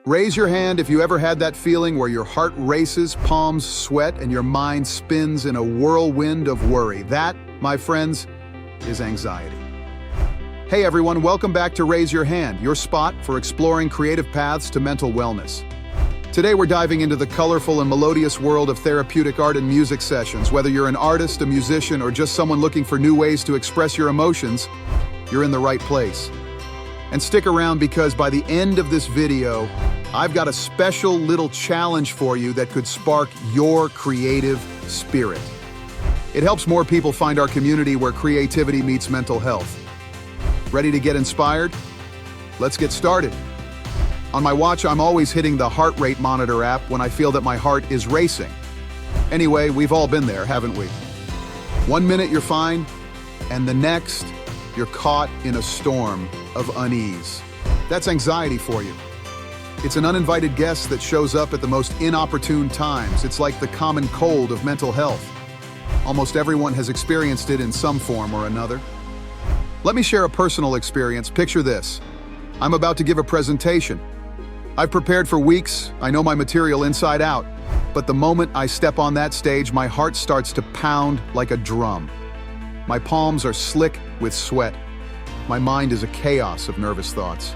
Raise your hand if you ever had that feeling where your heart races, palms sweat, and your mind spins in a whirlwind of worry. That, my friends, is anxiety. Hey everyone, welcome back to Raise Your Hand, your spot for exploring creative paths to mental wellness. Today we're diving into the colorful and melodious world of therapeutic art and music sessions. Whether you're an artist, a musician, or just someone looking for new ways to express your emotions, you're in the right place. And stick around because by the end of this video, I've got a special little challenge for you that could spark your creative spirit. It helps more people find our community where creativity meets mental health. Ready to get inspired? Let's get started. On my watch, I'm always hitting the heart rate monitor app when I feel that my heart is racing. Anyway, we've all been there, haven't we? 1 minute you're fine, and the next, you're caught in a storm of unease. That's anxiety for you. It's an uninvited guest that shows up at the most inopportune times. It's like the common cold of mental health. Almost everyone has experienced it in some form or another. Let me share a personal experience. Picture this. I'm about to give a presentation. I've prepared for weeks, I know my material inside out, but the moment I step on that stage, my heart starts to pound like a drum. My palms are slick with sweat. My mind is a chaos of nervous thoughts.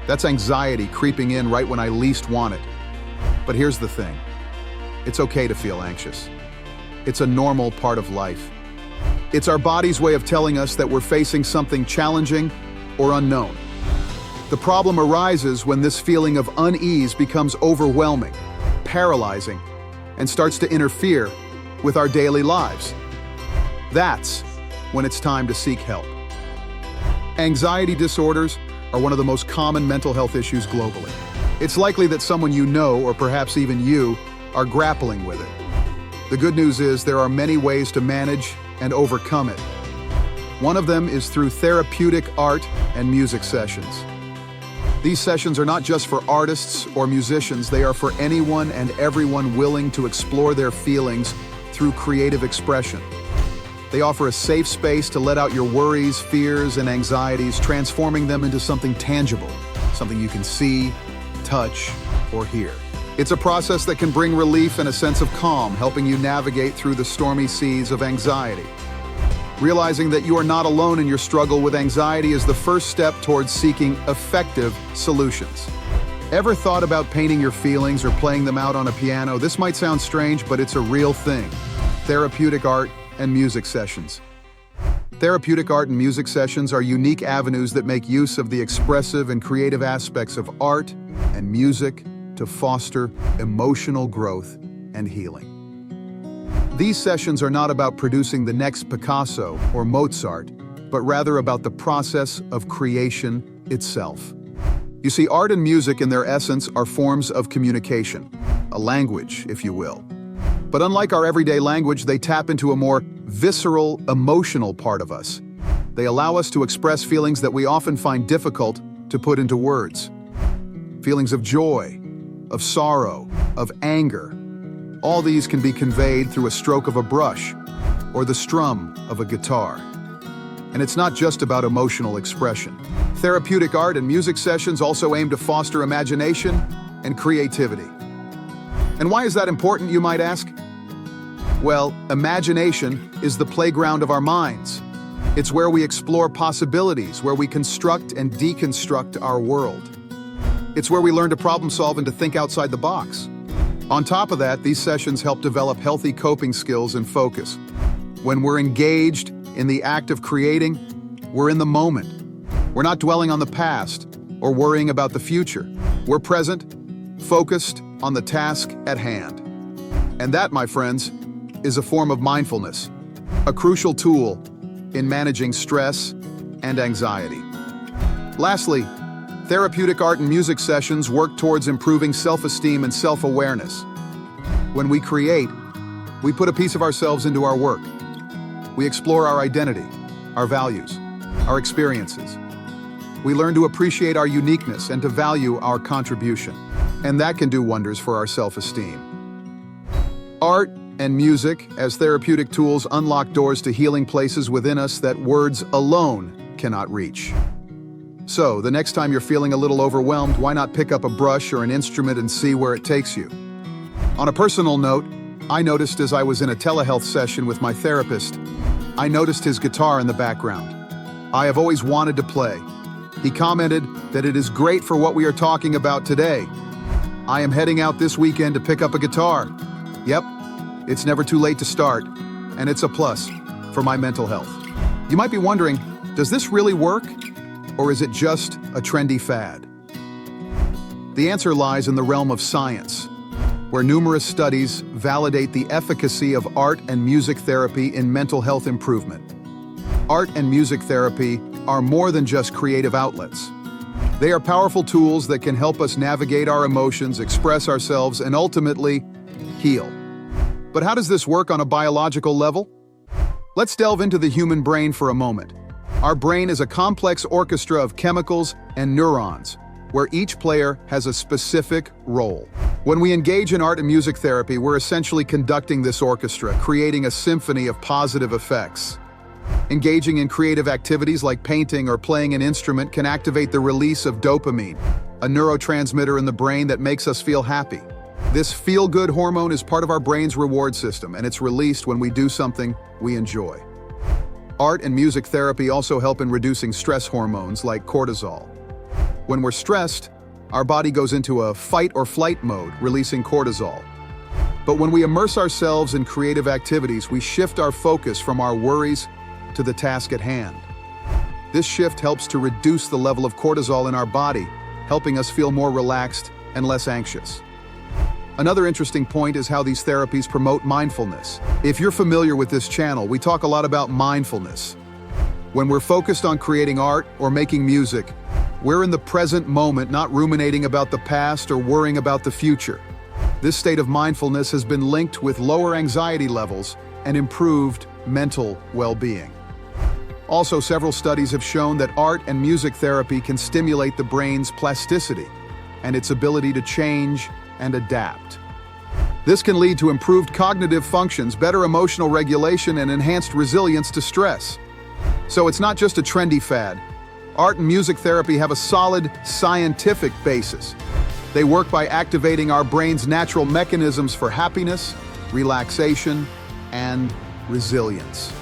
That's anxiety creeping in right when I least want it. But here's the thing. It's okay to feel anxious. It's a normal part of life. It's our body's way of telling us that we're facing something challenging or unknown. The problem arises when this feeling of unease becomes overwhelming, paralyzing, and starts to interfere with our daily lives. That's when it's time to seek help. Anxiety disorders are one of the most common mental health issues globally. It's likely that someone you know, or perhaps even you, are grappling with it. The good news is there are many ways to manage and overcome it. One of them is through therapeutic art and music sessions. These sessions are not just for artists or musicians, they are for anyone and everyone willing to explore their feelings through creative expression. They offer a safe space to let out your worries, fears, and anxieties, transforming them into something tangible, something you can see, touch, or hear. It's a process that can bring relief and a sense of calm, helping you navigate through the stormy seas of anxiety. Realizing that you are not alone in your struggle with anxiety is the first step towards seeking effective solutions. Ever thought about painting your feelings or playing them out on a piano? This might sound strange, but it's a real thing. Therapeutic art and music sessions. Therapeutic art and music sessions are unique avenues that make use of the expressive and creative aspects of art and music to foster emotional growth and healing. These sessions are not about producing the next Picasso or Mozart, but rather about the process of creation itself. You see, art and music in their essence are forms of communication, a language, if you will. But unlike our everyday language, they tap into a more visceral, emotional part of us. They allow us to express feelings that we often find difficult to put into words. Feelings of joy, of sorrow, of anger. All these can be conveyed through a stroke of a brush or the strum of a guitar. And it's not just about emotional expression. Therapeutic art and music sessions also aim to foster imagination and creativity. And why is that important, you might ask? Well, imagination is the playground of our minds. It's where we explore possibilities, where we construct and deconstruct our world. It's where we learn to problem solve and to think outside the box. On top of that, these sessions help develop healthy coping skills and focus. When we're engaged in the act of creating, we're in the moment. We're not dwelling on the past or worrying about the future. We're present, focused on the task at hand. And that, my friends, is a form of mindfulness, a crucial tool in managing stress and anxiety. Lastly, therapeutic art and music sessions work towards improving self-esteem and self-awareness. When we create, we put a piece of ourselves into our work. We explore our identity, our values, our experiences. We learn to appreciate our uniqueness and to value our contribution. And that can do wonders for our self-esteem. Art and music as therapeutic tools unlock doors to healing places within us that words alone cannot reach. So, the next time you're feeling a little overwhelmed, why not pick up a brush or an instrument and see where it takes you? On a personal note, I noticed as I was in a telehealth session with my therapist, I noticed his guitar in the background. I have always wanted to play. He commented that it is great for what we are talking about today. I am heading out this weekend to pick up a guitar. Yep, it's never too late to start, and it's a plus for my mental health. You might be wondering, does this really work? Or is it just a trendy fad? The answer lies in the realm of science, where numerous studies validate the efficacy of art and music therapy in mental health improvement. Art and music therapy are more than just creative outlets. They are powerful tools that can help us navigate our emotions, express ourselves, and ultimately heal. But how does this work on a biological level? Let's delve into the human brain for a moment. Our brain is a complex orchestra of chemicals and neurons, where each player has a specific role. When we engage in art and music therapy, we're essentially conducting this orchestra, creating a symphony of positive effects. Engaging in creative activities like painting or playing an instrument can activate the release of dopamine, a neurotransmitter in the brain that makes us feel happy. This feel-good hormone is part of our brain's reward system, and it's released when we do something we enjoy. Art and music therapy also help in reducing stress hormones like cortisol. When we're stressed, our body goes into a fight or flight mode, releasing cortisol. But when we immerse ourselves in creative activities, we shift our focus from our worries to the task at hand. This shift helps to reduce the level of cortisol in our body, helping us feel more relaxed and less anxious. Another interesting point is how these therapies promote mindfulness. If you're familiar with this channel, we talk a lot about mindfulness. When we're focused on creating art or making music, we're in the present moment, not ruminating about the past or worrying about the future. This state of mindfulness has been linked with lower anxiety levels and improved mental well-being. Also, several studies have shown that art and music therapy can stimulate the brain's plasticity and its ability to change and adapt. This can lead to improved cognitive functions, better emotional regulation, and enhanced resilience to stress. So it's not just a trendy fad. Art and music therapy have a solid scientific basis. They work by activating our brain's natural mechanisms for happiness, relaxation, and resilience.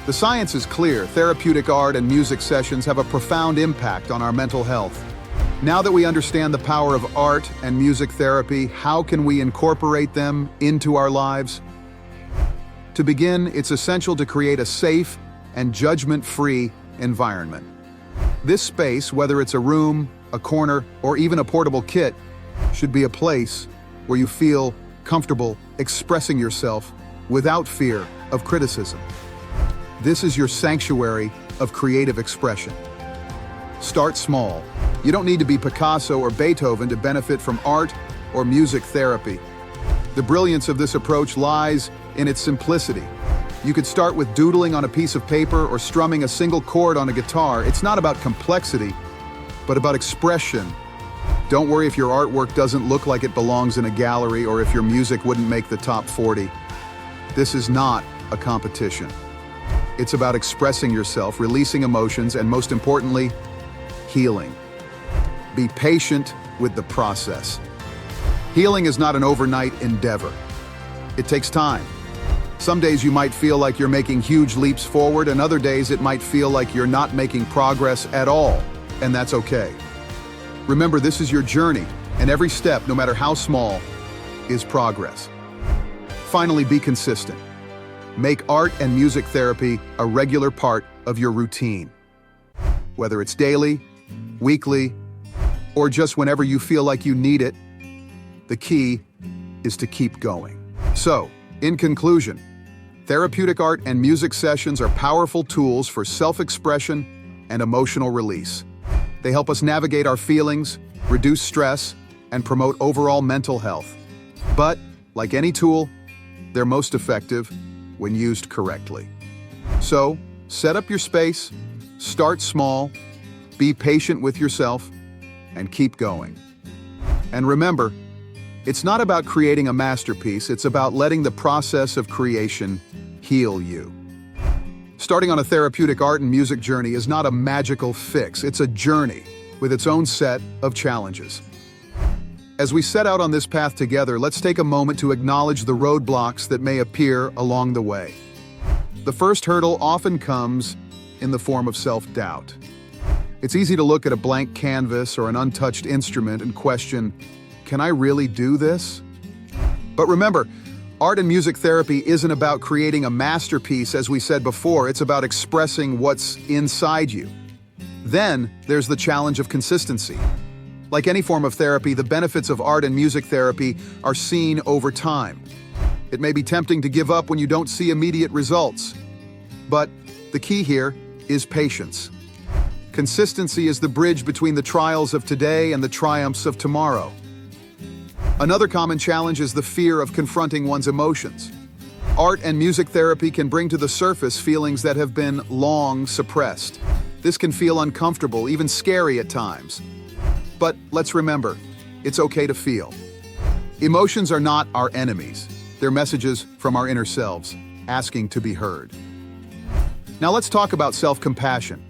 The science is clear. Therapeutic art and music sessions have a profound impact on our mental health. Now that we understand the power of art and music therapy, how can we incorporate them into our lives? To begin, it's essential to create a safe and judgment-free environment. This space, whether it's a room, a corner, or even a portable kit, should be a place where you feel comfortable expressing yourself without fear of criticism. This is your sanctuary of creative expression. Start small. You don't need to be Picasso or Beethoven to benefit from art or music therapy. The brilliance of this approach lies in its simplicity. You could start with doodling on a piece of paper or strumming a single chord on a guitar. It's not about complexity, but about expression. Don't worry if your artwork doesn't look like it belongs in a gallery or if your music wouldn't make the top 40. This is not a competition. It's about expressing yourself, releasing emotions, and most importantly, healing. Be patient with the process. Healing is not an overnight endeavor. It takes time. Some days you might feel like you're making huge leaps forward, and other days it might feel like you're not making progress at all, and that's okay. Remember, this is your journey, and every step, no matter how small, is progress. Finally, be consistent. Make art and music therapy a regular part of your routine. Whether it's daily, weekly, or just whenever you feel like you need it, the key is to keep going. So, in conclusion, therapeutic art and music sessions are powerful tools for self-expression and emotional release. They help us navigate our feelings, reduce stress, and promote overall mental health. But, like any tool, they're most effective when used correctly. So, set up your space, start small, be patient with yourself, and keep going. And remember, it's not about creating a masterpiece, it's about letting the process of creation heal you. Starting on a therapeutic art and music journey is not a magical fix. It's a journey with its own set of challenges. As we set out on this path together, let's take a moment to acknowledge the roadblocks that may appear along the way. The first hurdle often comes in the form of self-doubt. It's easy to look at a blank canvas or an untouched instrument and question, can I really do this? But remember, art and music therapy isn't about creating a masterpiece, as we said before. It's about expressing what's inside you. Then there's the challenge of consistency. Like any form of therapy, the benefits of art and music therapy are seen over time. It may be tempting to give up when you don't see immediate results. But the key here is patience. Consistency is the bridge between the trials of today and the triumphs of tomorrow. Another common challenge is the fear of confronting one's emotions. Art and music therapy can bring to the surface feelings that have been long suppressed. This can feel uncomfortable, even scary at times. But let's remember, it's okay to feel. Emotions are not our enemies. They're messages from our inner selves, asking to be heard. Now let's talk about self-compassion.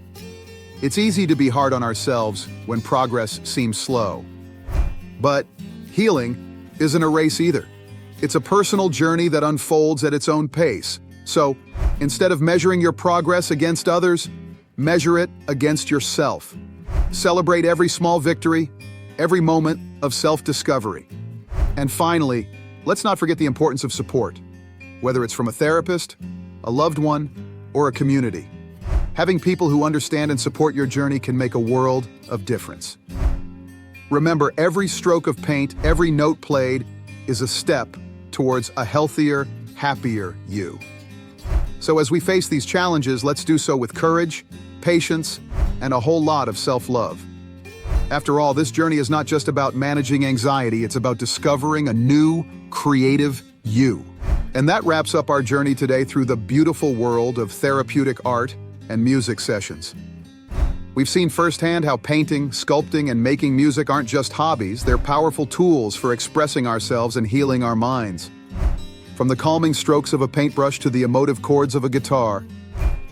It's easy to be hard on ourselves when progress seems slow. But healing isn't a race either. It's a personal journey that unfolds at its own pace. So, instead of measuring your progress against others, measure it against yourself. Celebrate every small victory, every moment of self-discovery. And finally, let's not forget the importance of support, whether it's from a therapist, a loved one, or a community. Having people who understand and support your journey can make a world of difference. Remember, every stroke of paint, every note played is a step towards a healthier, happier you. So as we face these challenges, let's do so with courage, patience, and a whole lot of self-love. After all, this journey is not just about managing anxiety, it's about discovering a new, creative you. And that wraps up our journey today through the beautiful world of therapeutic art and music sessions. We've seen firsthand how painting, sculpting, and making music aren't just hobbies, they're powerful tools for expressing ourselves and healing our minds. From the calming strokes of a paintbrush to the emotive chords of a guitar,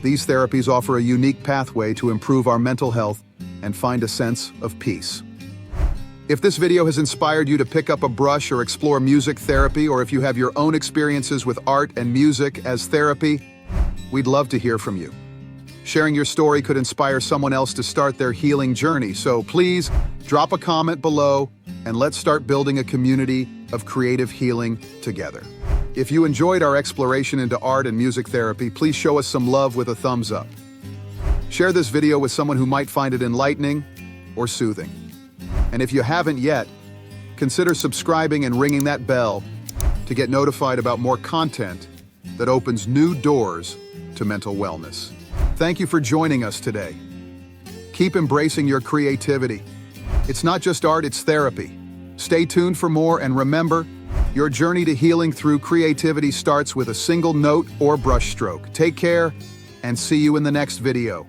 these therapies offer a unique pathway to improve our mental health and find a sense of peace. If this video has inspired you to pick up a brush or explore music therapy, or if you have your own experiences with art and music as therapy, we'd love to hear from you. Sharing your story could inspire someone else to start their healing journey, so please drop a comment below and let's start building a community of creative healing together. If you enjoyed our exploration into art and music therapy, please show us some love with a thumbs up. Share this video with someone who might find it enlightening or soothing. And if you haven't yet, consider subscribing and ringing that bell to get notified about more content that opens new doors to mental wellness. Thank you for joining us today. Keep embracing your creativity. It's not just art, it's therapy. Stay tuned for more, and remember, your journey to healing through creativity starts with a single note or brushstroke. Take care, and see you in the next video.